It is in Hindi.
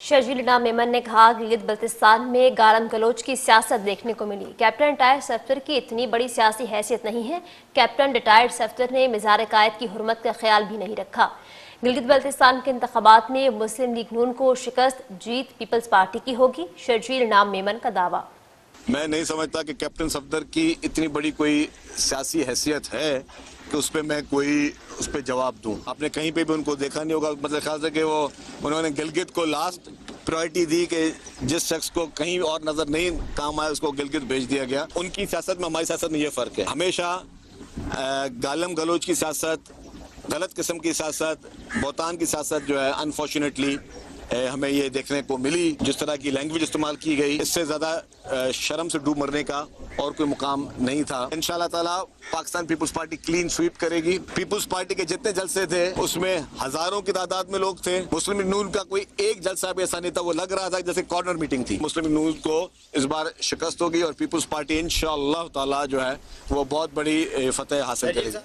शर्जील इनाम मेमन ने कहा, गिलगित बल्तिस्तान में गालम गलोच की सियासत देखने को मिली। कैप्टन रिटायर्ड सफ्तर की इतनी बड़ी सियासी हैसियत नहीं है। कैप्टन रिटायर्ड सफ्तर ने मज़ार कायद की हुर्मत का ख्याल भी नहीं रखा। गिलगित बल्तिस्तान के इंतखाबात में मुस्लिम लीग नून को शिकस्त, जीत पीपल्स पार्टी की होगी। शर्जील इनाम मेमन का दावा। मैं नहीं समझता कि कैप्टन सफदर की इतनी बड़ी कोई सियासी हैसियत है कि उस पर मैं कोई उस पर जवाब दूं। आपने कहीं पे भी उनको देखा नहीं होगा। मतलब ख्याल से कि वो उन्होंने गिलगित को लास्ट प्रायोरिटी दी कि जिस शख्स को कहीं और नजर नहीं काम आया उसको गिलगित भेज दिया गया। उनकी सियासत में हमारी सियासत में ये फर्क है। हमेशा गालम गलोच की सियासत, गलत किस्म की सियासत, बौतान की सियासत जो है अनफॉर्चुनेटली हमें ये देखने को मिली। जिस तरह की लैंग्वेज इस्तेमाल की गई, इससे ज़्यादा शर्म से डूब मरने का और कोई मुकाम नहीं था। इंशाल्लाह ताला Pakistan Peoples Party clean sweep करेगी। पीपल्स पार्टी के जितने जलसे थे उसमें हजारों की तादाद में लोग थे। मुस्लिम लीग नून का कोई एक जलसा भी ऐसा नहीं था, वो लग रहा था जैसे कॉर्नर मीटिंग थी। मुस्लिम लीग नून को इस बार शिकस्त होगी और पीपल्स पार्टी इंशाल्लाह ताला जो है वो बहुत बड़ी फतेह हासिल करेगी।